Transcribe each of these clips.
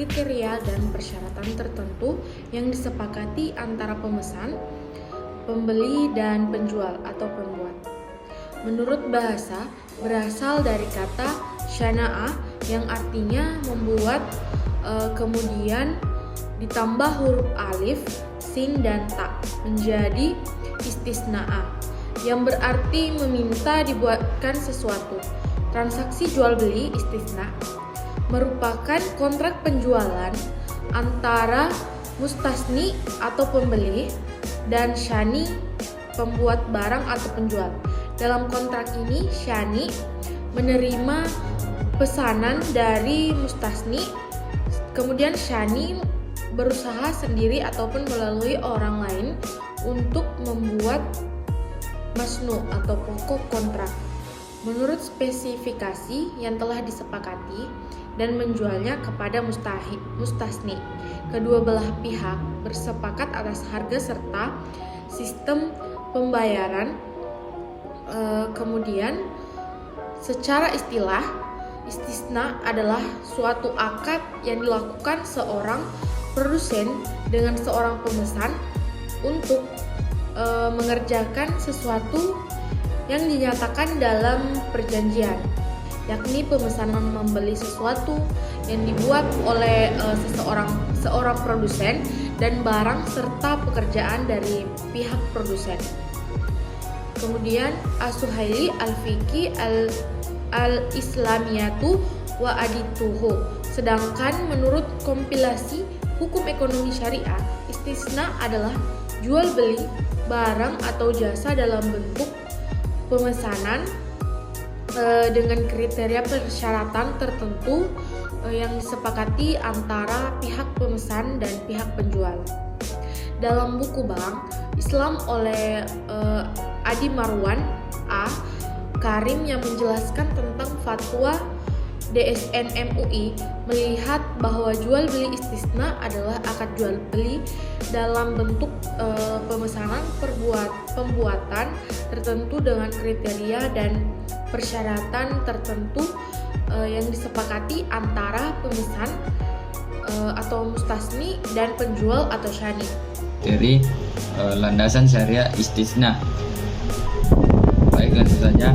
kriteria dan persyaratan tertentu yang disepakati antara pemesan, pembeli, dan penjual atau pembuat. Menurut bahasa, berasal dari kata syana'a yang artinya membuat, kemudian ditambah huruf alif, sin, dan ta menjadi istisna'a yang berarti meminta dibuatkan sesuatu. Transaksi jual beli istisna merupakan kontrak penjualan antara mustasni atau pembeli dan syani pembuat barang atau penjual. Dalam kontrak ini, syani menerima pesanan dari mustasni, kemudian syani berusaha sendiri ataupun melalui orang lain untuk membuat masnu atau pokok kontrak menurut spesifikasi yang telah disepakati dan menjualnya kepada mustasni. Kedua belah pihak bersepakat atas harga serta sistem pembayaran. Kemudian secara istilah, istisna adalah suatu akad yang dilakukan seorang produsen dengan seorang pemesan untuk mengerjakan sesuatu yang dinyatakan dalam perjanjian, yakni pemesanan membeli sesuatu yang dibuat oleh seorang produsen dan barang serta pekerjaan dari pihak produsen. Kemudian As-Suhaili Al-Fiqhi Al-Islamiyatu wa Adituhu. Sedangkan menurut kompilasi hukum ekonomi syariah, istisna adalah jual beli barang atau jasa dalam bentuk pemesanan dengan kriteria persyaratan tertentu yang disepakati antara pihak pemesan dan pihak penjual. Dalam buku Bank Islam oleh Adi Marwan A. Karim yang menjelaskan tentang fatwa DSN MUI melihat bahwa jual beli istisna adalah akad jual beli dalam bentuk pemesanan pembuatan tertentu dengan kriteria dan persyaratan tertentu yang disepakati antara pemesan atau mustasni dan penjual atau syani. Dari landasan syariah istisna. Baik, langsung saja.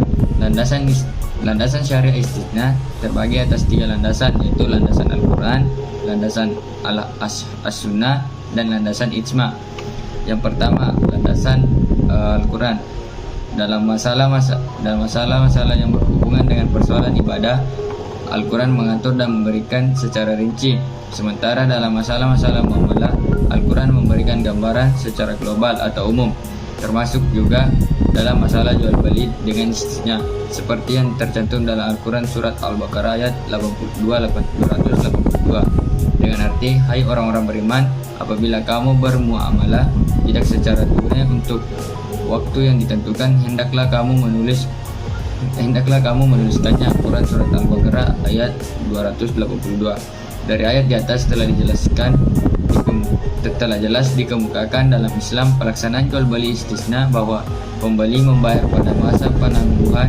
Landasan syariah istisna terbagi atas 3 landasan, yaitu landasan Al-Quran, landasan As-Sunnah, dan landasan Ijma. Yang pertama, landasan Al-Quran. Dalam masalah-masalah yang berhubungan dengan persoalan ibadah, Al-Quran mengatur dan memberikan secara rinci. Sementara dalam masalah-masalah muamalah, Al-Quran memberikan gambaran secara global atau umum, termasuk juga dalam masalah jual beli dengan istisna, seperti yang tercantum dalam Al-Quran surat Al-Baqarah ayat 282 dengan arti, hai orang-orang beriman, apabila kamu bermuamalah tidak secara tunai untuk waktu yang ditentukan, hendaklah kamu menuliskannya. Al-Quran surat Al-Baqarah ayat 282. Dari ayat di atas telah jelas dikemukakan dalam Islam pelaksanaan jual beli istisna bahwa pembeli membayar pada masa penangguhan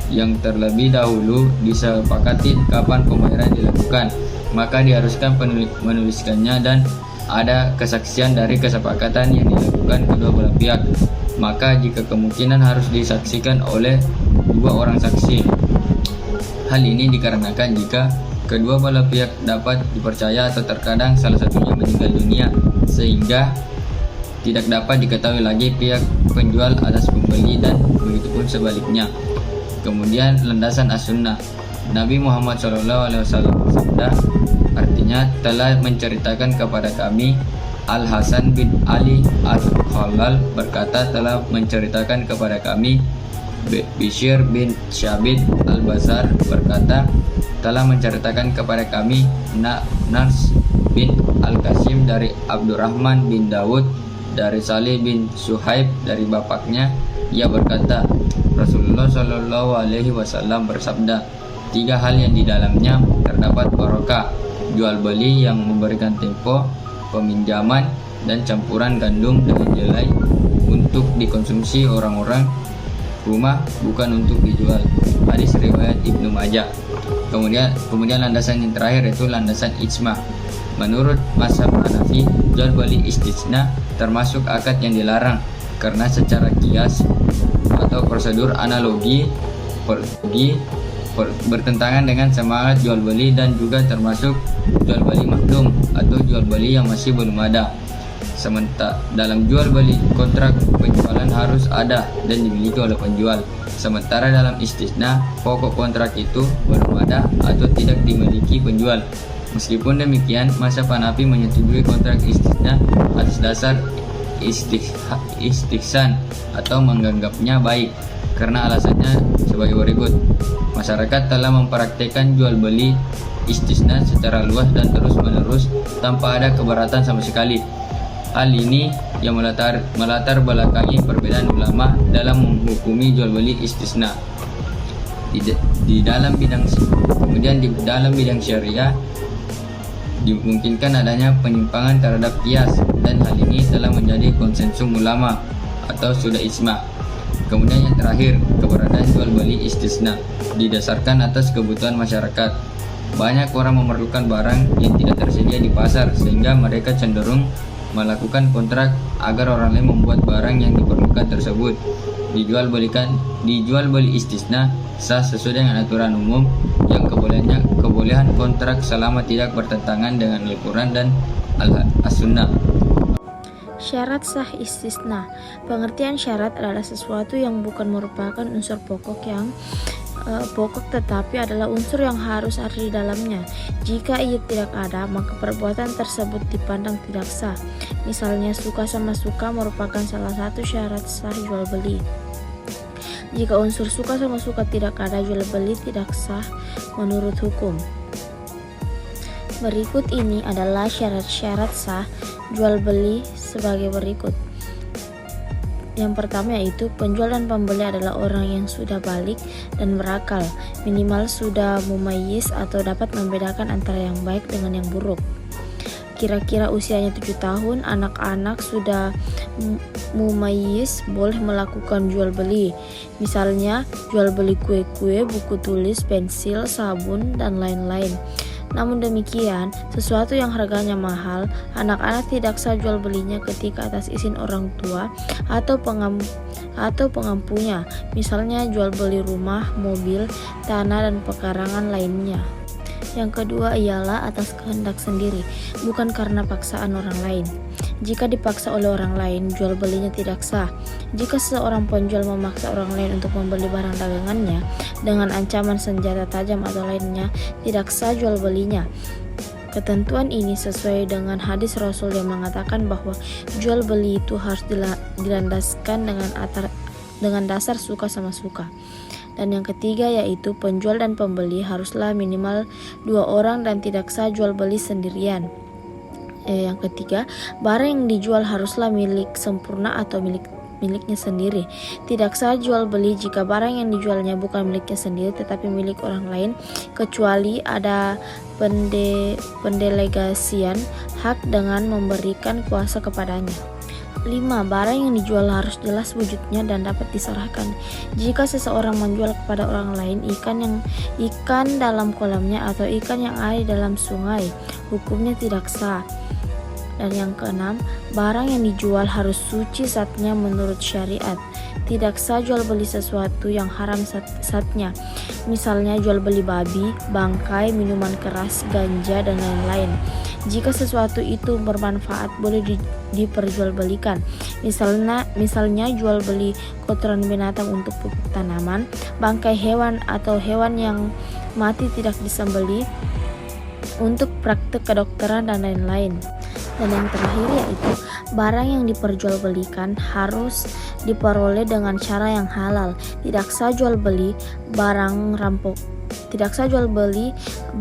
yang terlebih dahulu disepakati kapan pembayaran dilakukan, maka diharuskan menuliskannya dan ada kesaksian dari kesepakatan yang dilakukan kedua belah pihak. Maka jika kemungkinan harus disaksikan oleh 2 orang saksi. Hal ini dikarenakan jika kedua belah pihak dapat dipercaya atau terkadang salah satunya meninggal dunia, sehingga tidak dapat diketahui lagi pihak penjual atas pembeli, dan begitupun sebaliknya. Kemudian landasan As-Sunnah. Nabi Muhammad SAW bersabda, artinya telah menceritakan kepada kami. Al-Hasan bin Ali Al-Khalal berkata, telah menceritakan kepada kami. Bishr bin Syabid Al-Bazar berkata, telah menceritakan kepada kami. Nars bin Al-Qasim dari Abdurrahman bin Daud dari Salih bin Suhaib dari bapaknya, ia berkata, Rasulullah SAW bersabda, 3 hal yang di dalamnya terdapat barokah: jual beli yang memberikan tempo, peminjaman, dan campuran gandum dengan jelai untuk dikonsumsi orang-orang rumah, bukan untuk dijual. Hadis riwayat Ibnu Majah. Kemudian landasan yang terakhir yaitu landasan ijma. Menurut mazhab Hanafi, jual beli istisna termasuk akad yang dilarang karena secara kias atau prosedur analogi bertentangan dengan semangat jual beli dan juga termasuk jual beli makdum atau jual beli yang masih belum ada. Sementara dalam jual beli kontrak penjualan harus ada dan dimiliki oleh penjual. Sementara dalam istisna pokok kontrak itu belum ada atau tidak dimiliki penjual. Meskipun demikian, mazhab Hanafi menyetujui kontrak istisna atas dasar istihsan atau menganggapnya baik karena alasannya sebagai berikut. Masyarakat telah mempraktikkan jual beli istisna secara luas dan terus menerus tanpa ada keberatan sama sekali. Hal ini yang melatar belakangi perbedaan ulama dalam menghukumi jual beli istisna. Di dalam bidang syariah dimungkinkan adanya penyimpangan terhadap kias dan hal ini telah menjadi konsensus ulama atau sudah ijma. Kemudian yang terakhir, keberadaan jual beli istisna didasarkan atas kebutuhan masyarakat. Banyak orang memerlukan barang yang tidak tersedia di pasar sehingga mereka cenderung melakukan kontrak agar orang lain membuat barang yang diperlukan tersebut. Dijual beli istisna sah sesuai dengan aturan umum yang kebolehan kontrak selama tidak bertentangan dengan Al-Quran dan As-Sunnah. Syarat sah istisna. Pengertian syarat adalah sesuatu yang bukan merupakan unsur pokok tetapi adalah unsur yang harus ada di dalamnya. Jika ia tidak ada, maka perbuatan tersebut dipandang tidak sah. Misalnya, suka sama suka merupakan salah satu syarat sah jual beli. Jika unsur suka sama suka tidak ada, jual beli tidak sah menurut hukum. Berikut ini adalah syarat-syarat sah jual beli sebagai berikut. Yang pertama yaitu penjual dan pembeli adalah orang yang sudah balik dan berakal, minimal sudah mumayyiz atau dapat membedakan antara yang baik dengan yang buruk. Kira-kira usianya 7 tahun, anak-anak sudah mumayyiz boleh melakukan jual beli. Misalnya jual beli kue-kue, buku tulis, pensil, sabun, dan lain-lain. Namun demikian, sesuatu yang harganya mahal, anak-anak tidak sah jual belinya ketika atas izin orang tua atau pengampunya. Misalnya jual beli rumah, mobil, tanah, dan pekarangan lainnya. Yang kedua ialah atas kehendak sendiri, bukan karena paksaan orang lain. Jika dipaksa oleh orang lain, jual belinya tidak sah. Jika seorang penjual memaksa orang lain untuk membeli barang dagangannya dengan ancaman senjata tajam atau lainnya, tidak sah jual belinya. Ketentuan ini sesuai dengan hadis Rasul yang mengatakan bahwa jual beli itu harus dilandaskan dengan dasar suka sama suka. Dan yang ketiga yaitu penjual dan pembeli haruslah minimal 2 orang dan tidak sah jual beli sendirian. Yang ketiga, barang yang dijual haruslah milik sempurna atau miliknya sendiri. Tidak sah jual beli jika barang yang dijualnya bukan miliknya sendiri tetapi milik orang lain, kecuali ada pendelegasian hak dengan memberikan kuasa kepadanya. 5. Barang yang dijual harus jelas wujudnya dan dapat diserahkan. Jika seseorang menjual kepada orang lain ikan dalam kolamnya atau ikan yang ada di dalam sungai, hukumnya tidak sah. Dan yang keenam, barang yang dijual harus suci zatnya menurut syariat. Tidak sah jual beli sesuatu yang haram zatnya. Misalnya jual beli babi, bangkai, minuman keras, ganja, dan lain-lain. Jika sesuatu itu bermanfaat boleh diperjualbelikan. Misalnya jual beli kotoran binatang untuk pupuk tanaman, bangkai hewan atau hewan yang mati tidak disembelih untuk praktek kedokteran dan lain-lain. Dan yang terakhir yaitu barang yang diperjualbelikan harus diperoleh dengan cara yang halal. Tidak sah jual beli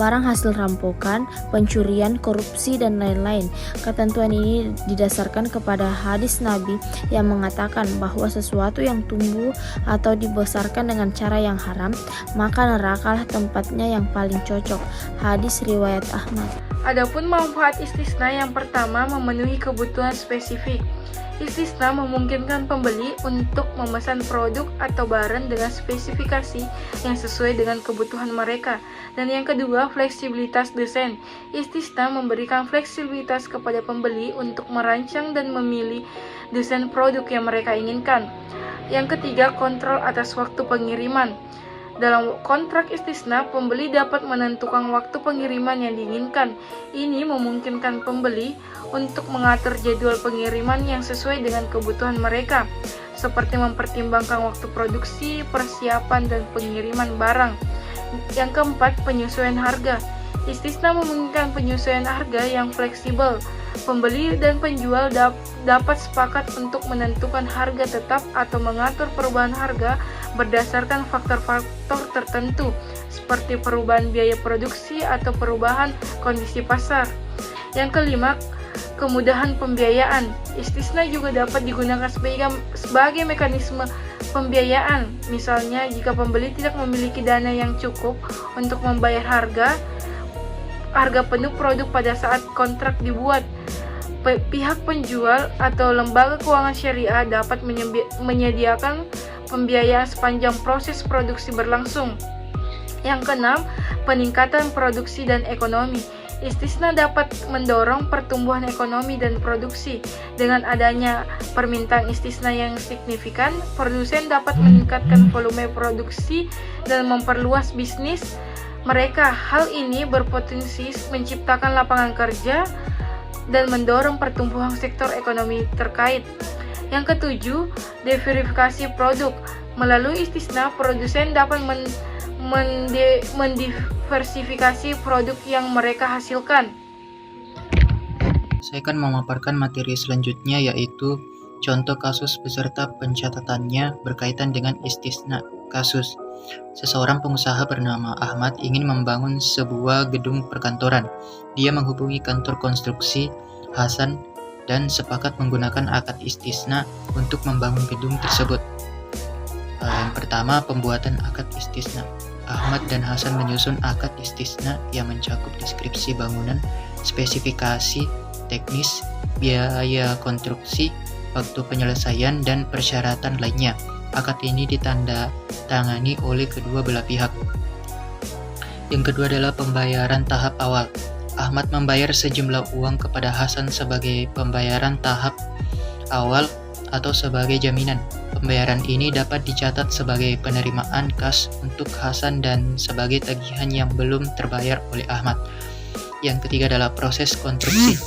barang hasil rampokan, pencurian, korupsi, dan lain-lain. Ketentuan ini didasarkan kepada hadis Nabi yang mengatakan bahwa sesuatu yang tumbuh atau dibesarkan dengan cara yang haram, maka nerakalah tempatnya yang paling cocok. Hadis riwayat Ahmad. Adapun manfaat istisna yang pertama memenuhi kebutuhan spesifik. Istisna memungkinkan pembeli untuk memesan produk atau barang dengan spesifikasi yang sesuai dengan kebutuhan mereka. Dan yang kedua, fleksibilitas desain. Istisna memberikan fleksibilitas kepada pembeli untuk merancang dan memilih desain produk yang mereka inginkan. Yang ketiga, kontrol atas waktu pengiriman. Dalam kontrak istisna, pembeli dapat menentukan waktu pengiriman yang diinginkan. Ini memungkinkan pembeli untuk mengatur jadwal pengiriman yang sesuai dengan kebutuhan mereka, seperti mempertimbangkan waktu produksi, persiapan, dan pengiriman barang. Yang keempat, penyesuaian harga. Istisna memungkinkan penyesuaian harga yang fleksibel. Pembeli dan penjual dapat sepakat untuk menentukan harga tetap atau mengatur perubahan harga berdasarkan faktor-faktor tertentu, seperti perubahan biaya produksi atau perubahan kondisi pasar. Yang kelima, kemudahan pembiayaan. Istisna juga dapat digunakan sebagai mekanisme pembiayaan. Misalnya, jika pembeli tidak memiliki dana yang cukup untuk membayar harga penuh produk pada saat kontrak dibuat, pihak penjual atau lembaga keuangan syariah dapat menyediakan pembiayaan sepanjang proses produksi berlangsung. Yang keenam, peningkatan produksi dan ekonomi. Istisna dapat mendorong pertumbuhan ekonomi dan produksi. Dengan adanya permintaan istisna yang signifikan, produsen dapat meningkatkan volume produksi dan memperluas bisnis mereka. Hal ini berpotensi menciptakan lapangan kerja dan mendorong pertumbuhan sektor ekonomi terkait. Yang ketujuh, diversifikasi produk. Melalui istisna, produsen dapat mendiversifikasi produk yang mereka hasilkan. Saya akan memaparkan materi selanjutnya, yaitu contoh kasus beserta pencatatannya berkaitan dengan istisna kasus. Seseorang pengusaha bernama Ahmad ingin membangun sebuah gedung perkantoran. Dia menghubungi kantor konstruksi Hasan dan sepakat menggunakan akad istisna untuk membangun gedung tersebut. Yang pertama, pembuatan akad istisna. Ahmad dan Hasan menyusun akad istisna yang mencakup deskripsi bangunan, spesifikasi teknis, biaya konstruksi, waktu penyelesaian, dan persyaratan lainnya. Akad ini ditandatangani oleh kedua belah pihak. Yang kedua adalah pembayaran tahap awal. Ahmad membayar sejumlah uang kepada Hasan sebagai pembayaran tahap awal atau sebagai jaminan. Pembayaran ini dapat dicatat sebagai penerimaan kas untuk Hasan dan sebagai tagihan yang belum terbayar oleh Ahmad. Yang ketiga adalah proses konstruksi.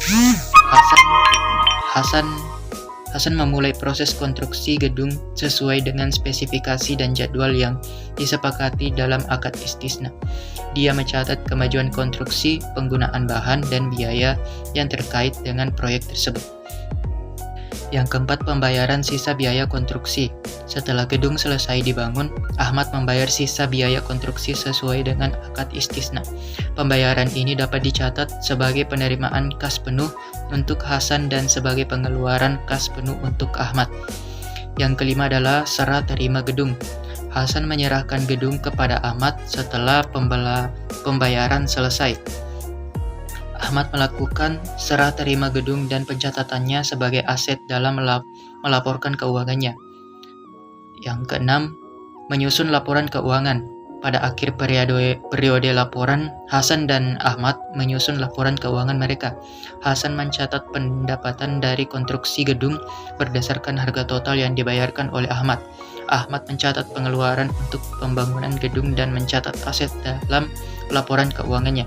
Hasan memulai proses konstruksi gedung sesuai dengan spesifikasi dan jadwal yang disepakati dalam akad istisna. Dia mencatat kemajuan konstruksi, penggunaan bahan, dan biaya yang terkait dengan proyek tersebut. Yang keempat, pembayaran sisa biaya konstruksi. Setelah gedung selesai dibangun, Ahmad membayar sisa biaya konstruksi sesuai dengan akad istisna. Pembayaran ini dapat dicatat sebagai penerimaan kas penuh untuk Hasan dan sebagai pengeluaran kas penuh untuk Ahmad. Yang kelima adalah serah terima gedung. Hasan menyerahkan gedung kepada Ahmad setelah pembayaran selesai. Ahmad melakukan serah terima gedung dan pencatatannya sebagai aset dalam melaporkan keuangannya. Yang keenam, menyusun laporan keuangan. Pada akhir periode laporan, Hasan dan Ahmad menyusun laporan keuangan mereka. Hasan mencatat pendapatan dari konstruksi gedung berdasarkan harga total yang dibayarkan oleh Ahmad. Ahmad mencatat pengeluaran untuk pembangunan gedung dan mencatat aset dalam laporan keuangannya.